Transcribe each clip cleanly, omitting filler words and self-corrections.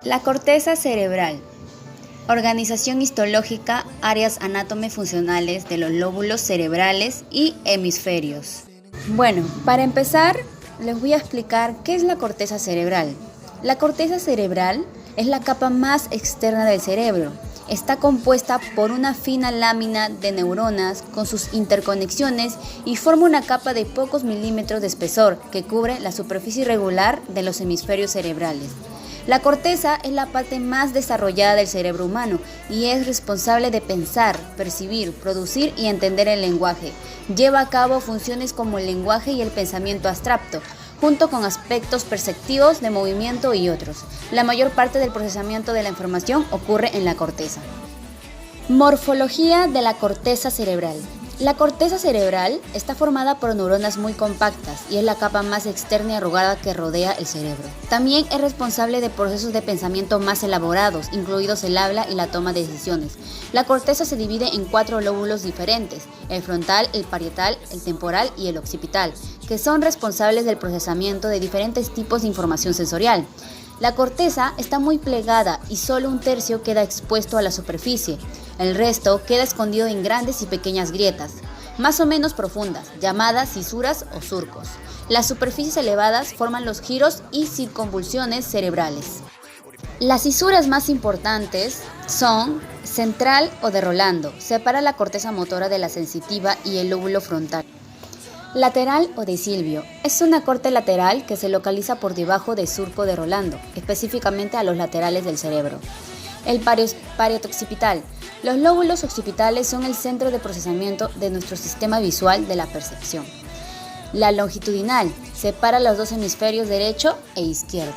La corteza cerebral. Organización histológica, áreas anatomo-funcionales de los lóbulos cerebrales y hemisferios. Bueno, para empezar, les voy a explicar qué es la corteza cerebral. La corteza cerebral es la capa más externa del cerebro. Está compuesta por una fina lámina de neuronas con sus interconexiones y forma una capa de pocos milímetros de espesor que cubre la superficie irregular de los hemisferios cerebrales. La corteza es la parte más desarrollada del cerebro humano y es responsable de pensar, percibir, producir y entender el lenguaje. Lleva a cabo funciones como el lenguaje y el pensamiento abstracto, junto con aspectos perceptivos de movimiento y otros. La mayor parte del procesamiento de la información ocurre en la corteza. Morfología de la corteza cerebral. La corteza cerebral está formada por neuronas muy compactas y es la capa más externa y arrugada que rodea el cerebro. También es responsable de procesos de pensamiento más elaborados, incluidos el habla y la toma de decisiones. La corteza se divide en 4 lóbulos diferentes: el frontal, el parietal, el temporal y el occipital, que son responsables del procesamiento de diferentes tipos de información sensorial. La corteza está muy plegada y solo un tercio queda expuesto a la superficie. El resto queda escondido en grandes y pequeñas grietas, más o menos profundas, llamadas cisuras o surcos. Las superficies elevadas forman los giros y circunvoluciones cerebrales. Las cisuras más importantes son central o de Rolando, separa la corteza motora de la sensitiva y el lóbulo frontal. Lateral o de Silvio, es una corte lateral que se localiza por debajo del surco de Rolando, específicamente a los laterales del cerebro. El parieto-occipital. Los lóbulos occipitales son el centro de procesamiento de nuestro sistema visual de la percepción. La longitudinal separa los dos hemisferios derecho e izquierdo.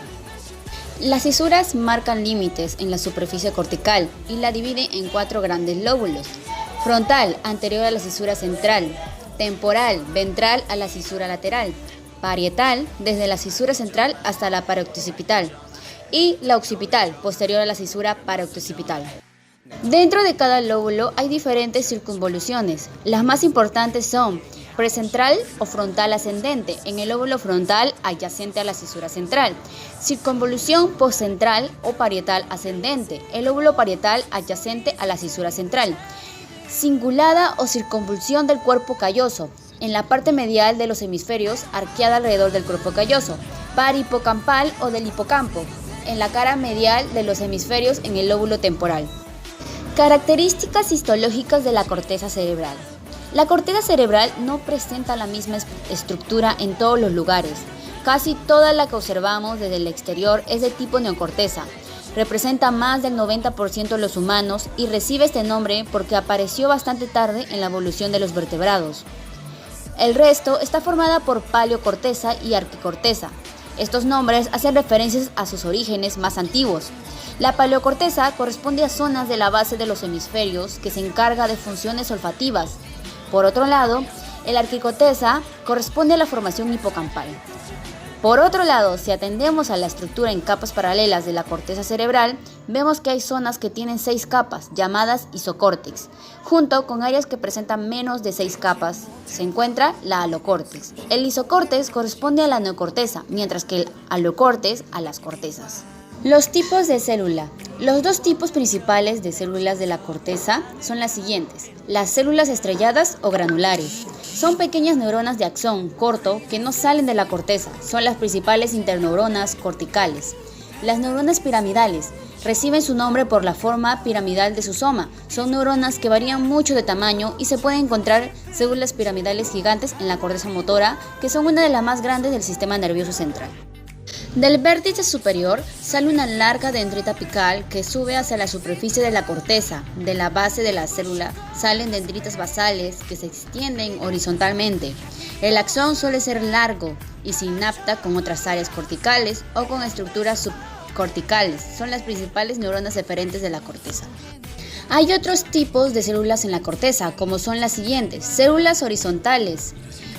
Las cisuras marcan límites en la superficie cortical y la divide en 4 grandes lóbulos: frontal, anterior a la cisura central; temporal, ventral a la cisura lateral; parietal, desde la cisura central hasta la parieto-occipital; y la occipital, posterior a la cisura parieto-occipital. Dentro de cada lóbulo hay diferentes circunvoluciones. Las más importantes son precentral o frontal ascendente, en el lóbulo frontal adyacente a la cisura central; circunvolución postcentral o parietal ascendente, el lóbulo parietal adyacente a la cisura central; cingulada o circunvolución del cuerpo calloso, en la parte medial de los hemisferios, arqueada alrededor del cuerpo calloso; parihipocampal o del hipocampo, en la cara medial de los hemisferios en el lóbulo temporal. Características histológicas de la corteza cerebral. La corteza cerebral no presenta la misma estructura en todos los lugares. Casi toda la que observamos desde el exterior es de tipo neocorteza. Representa más del 90% de los humanos y recibe este nombre porque apareció bastante tarde en la evolución de los vertebrados. El resto está formada por paleocorteza y arquicorteza. Estos nombres hacen referencias a sus orígenes más antiguos. La paleocorteza corresponde a zonas de la base de los hemisferios que se encarga de funciones olfativas. Por otro lado, el arquicorteza corresponde a la formación hipocampal. Por otro lado, si atendemos a la estructura en capas paralelas de la corteza cerebral, vemos que hay zonas que tienen 6 capas, llamadas isocórtex. Junto con áreas que presentan menos de 6 capas, se encuentra la alocórtex. El isocórtex corresponde a la neocorteza, mientras que el alocórtex a las cortezas. Los tipos de célula. Los 2 tipos principales de células de la corteza son las siguientes: las células estrelladas o granulares. Son pequeñas neuronas de axón corto que no salen de la corteza. Son las principales interneuronas corticales. Las neuronas piramidales reciben su nombre por la forma piramidal de su soma. Son neuronas que varían mucho de tamaño y se pueden encontrar células piramidales gigantes en la corteza motora, que son una de las más grandes del sistema nervioso central. Del vértice superior sale una larga dendrita apical que sube hacia la superficie de la corteza. De la base de la célula salen dendritas basales que se extienden horizontalmente. El axón suele ser largo y sinapta con otras áreas corticales o con estructuras subcorticales. Son las principales neuronas eferentes de la corteza. Hay otros tipos de células en la corteza, como son las siguientes: células horizontales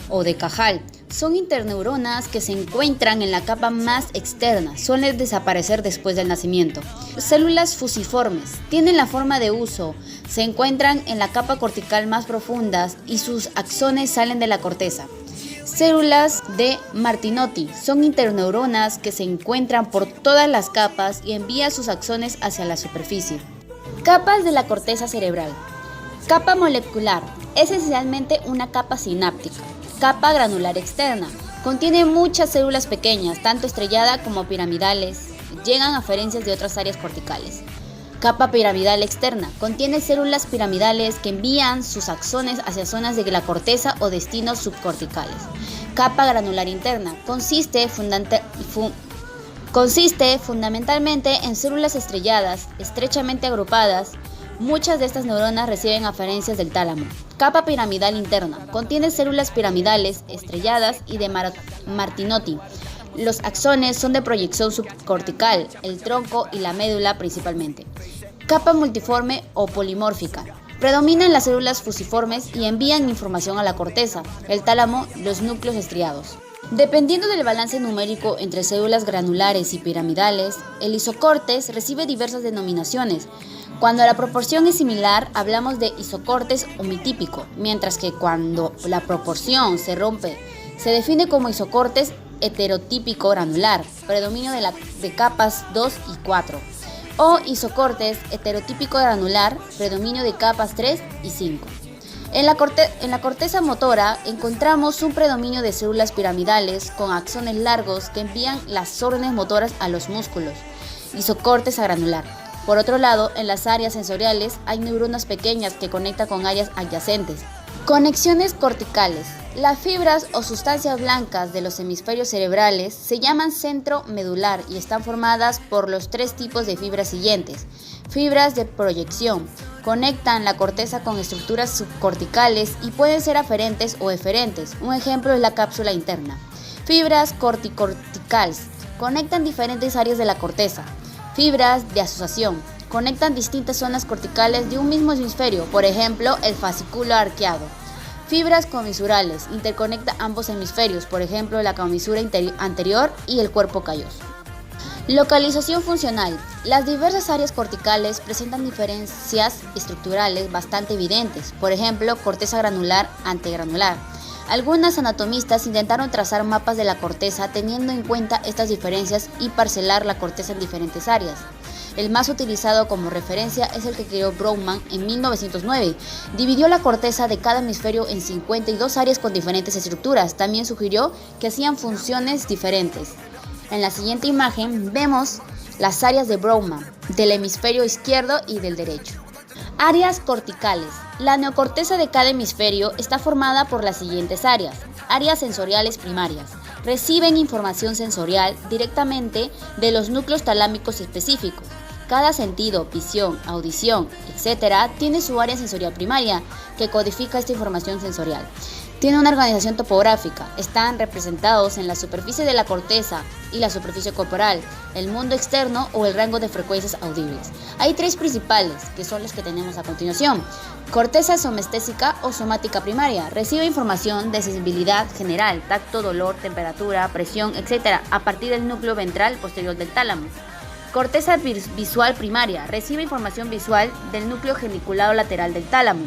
o de Cajal. Son interneuronas que se encuentran en la capa más externa, suelen desaparecer después del nacimiento. Células fusiformes, tienen la forma de huso, se encuentran en la capa cortical más profundas y sus axones salen de la corteza. Células de Martinotti. Son interneuronas que se encuentran por todas las capas y envían sus axones hacia la superficie. Capas de la corteza cerebral. Capa molecular. Es esencialmente una capa sináptica. Capa granular externa. Contiene muchas células pequeñas, tanto estrellada como piramidales. Llegan aferencias de otras áreas corticales. Capa piramidal externa. Contiene células piramidales que envían sus axones hacia zonas de la corteza o destinos subcorticales. Capa granular interna. Consiste fundamentalmente en células estrelladas, estrechamente agrupadas. Muchas de estas neuronas reciben aferencias del tálamo. Capa piramidal interna. Contiene células piramidales, estrelladas y de Martinotti. Los axones son de proyección subcortical, el tronco y la médula principalmente. Capa multiforme o polimórfica. Predominan las células fusiformes y envían información a la corteza, el tálamo, los núcleos estriados. Dependiendo del balance numérico entre células granulares y piramidales, el isocortes recibe diversas denominaciones. Cuando la proporción es similar, hablamos de isocortes homitípico, mientras que cuando la proporción se rompe, se define como isocortes heterotípico granular, predominio de capas 2 y 4, o isocortes heterotípico granular, predominio de capas 3 y 5. En la corteza motora encontramos un predominio de células piramidales con axones largos que envían las órdenes motoras a los músculos, isocortes granular. Por otro lado, en las áreas sensoriales hay neuronas pequeñas que conectan con áreas adyacentes. Conexiones corticales. Las fibras o sustancias blancas de los hemisferios cerebrales se llaman centro medular y están formadas por los tres tipos de fibras siguientes. Fibras de proyección. Conectan la corteza con estructuras subcorticales y pueden ser aferentes o eferentes. Un ejemplo es la cápsula interna. Fibras corticorticales. Conectan diferentes áreas de la corteza. Fibras de asociación. Conectan distintas zonas corticales de un mismo hemisferio, por ejemplo, el fascículo arqueado. Fibras comisurales. Interconecta ambos hemisferios, por ejemplo, la comisura anterior y el cuerpo calloso. Localización funcional. Las diversas áreas corticales presentan diferencias estructurales bastante evidentes, por ejemplo, corteza granular, antegranular. Algunas anatomistas intentaron trazar mapas de la corteza teniendo en cuenta estas diferencias y parcelar la corteza en diferentes áreas. El más utilizado como referencia es el que creó Brougham en 1909. Dividió la corteza de cada hemisferio en 52 áreas con diferentes estructuras. También sugirió que hacían funciones diferentes. En la siguiente imagen vemos las áreas de Brougham, del hemisferio izquierdo y del derecho. Áreas corticales. La neocorteza de cada hemisferio está formada por las siguientes áreas. Áreas sensoriales primarias. Reciben información sensorial directamente de los núcleos talámicos específicos. Cada sentido, visión, audición, etc. tiene su área sensorial primaria que codifica esta información sensorial. Tiene una organización topográfica. Están representados en la superficie de la corteza y la superficie corporal, el mundo externo o el rango de frecuencias audibles. Hay tres principales, que son los que tenemos a continuación. Corteza somestésica o somática primaria. Recibe información de sensibilidad general, tacto, dolor, temperatura, presión, etc. a partir del núcleo ventral posterior del tálamo. Corteza visual primaria. Recibe información visual del núcleo geniculado lateral del tálamo.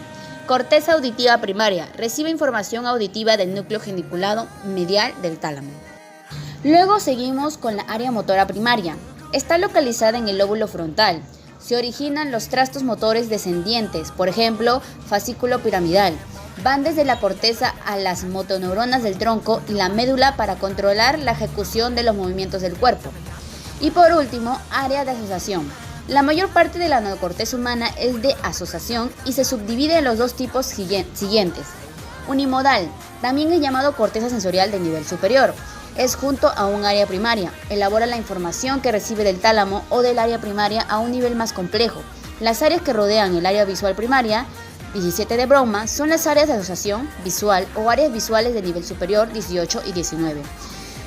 Corteza auditiva primaria. Recibe información auditiva del núcleo geniculado medial del tálamo. Luego seguimos con la área motora primaria. Está localizada en el lóbulo frontal. Se originan los trastos motores descendientes, por ejemplo, fascículo piramidal. Van desde la corteza a las motoneuronas del tronco y la médula para controlar la ejecución de los movimientos del cuerpo. Y por último, área de asociación. La mayor parte de la neocorteza humana es de asociación y se subdivide en los dos tipos siguientes. Unimodal, también es llamado corteza sensorial de nivel superior. Es junto a un área primaria. Elabora la información que recibe del tálamo o del área primaria a un nivel más complejo. Las áreas que rodean el área visual primaria, 17 de Brougham, son las áreas de asociación visual o áreas visuales de nivel superior, 18 y 19.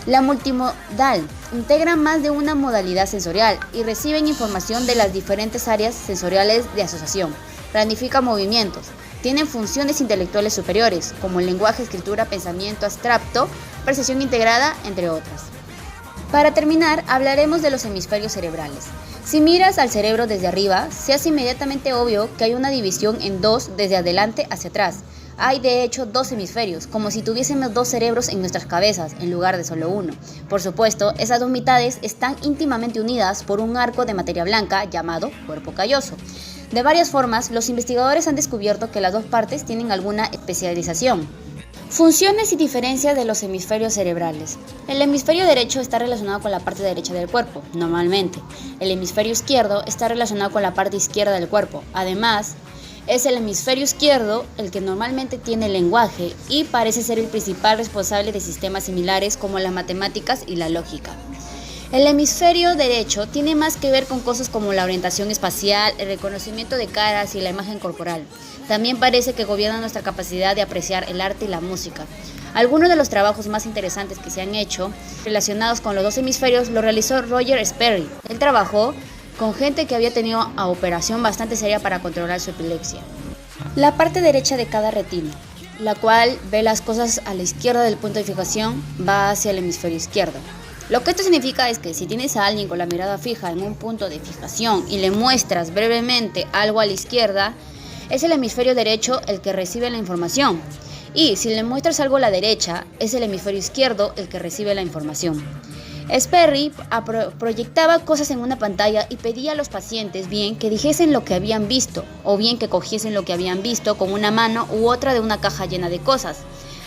La multimodal integra más de una modalidad sensorial y reciben información de las diferentes áreas sensoriales de asociación. Planifica movimientos. Tienen funciones intelectuales superiores, como el lenguaje, escritura, pensamiento abstracto, percepción integrada, entre otras. Para terminar, hablaremos de los hemisferios cerebrales. Si miras al cerebro desde arriba, se hace inmediatamente obvio que hay una división en dos desde adelante hacia atrás. Hay de hecho dos hemisferios, como si tuviésemos dos cerebros en nuestras cabezas, en lugar de solo uno. Por supuesto, esas dos mitades están íntimamente unidas por un arco de materia blanca llamado cuerpo calloso. De varias formas, los investigadores han descubierto que las dos partes tienen alguna especialización. Funciones y diferencias de los hemisferios cerebrales. El hemisferio derecho está relacionado con la parte derecha del cuerpo, normalmente. El hemisferio izquierdo está relacionado con la parte izquierda del cuerpo. Además, es el hemisferio izquierdo el que normalmente tiene el lenguaje y parece ser el principal responsable de sistemas similares como las matemáticas y la lógica. El hemisferio derecho tiene más que ver con cosas como la orientación espacial, el reconocimiento de caras y la imagen corporal. También parece que gobierna nuestra capacidad de apreciar el arte y la música. Algunos de los trabajos más interesantes que se han hecho relacionados con los dos hemisferios lo realizó Roger Sperry. Él trabajó con gente que había tenido una operación bastante seria para controlar su epilepsia. La parte derecha de cada retina, la cual ve las cosas a la izquierda del punto de fijación, va hacia el hemisferio izquierdo. Lo que esto significa es que si tienes a alguien con la mirada fija en un punto de fijación y le muestras brevemente algo a la izquierda, es el hemisferio derecho el que recibe la información. Y si le muestras algo a la derecha, es el hemisferio izquierdo el que recibe la información. Sperry proyectaba cosas en una pantalla y pedía a los pacientes bien que dijesen lo que habían visto, o bien que cogiesen lo que habían visto con una mano u otra de una caja llena de cosas.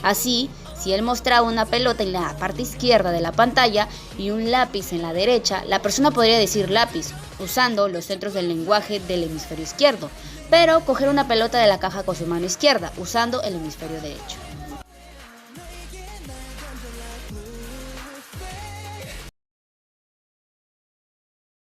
Así, si él mostraba una pelota en la parte izquierda de la pantalla y un lápiz en la derecha, la persona podría decir lápiz, usando los centros del lenguaje del hemisferio izquierdo, pero coger una pelota de la caja con su mano izquierda, usando el hemisferio derecho.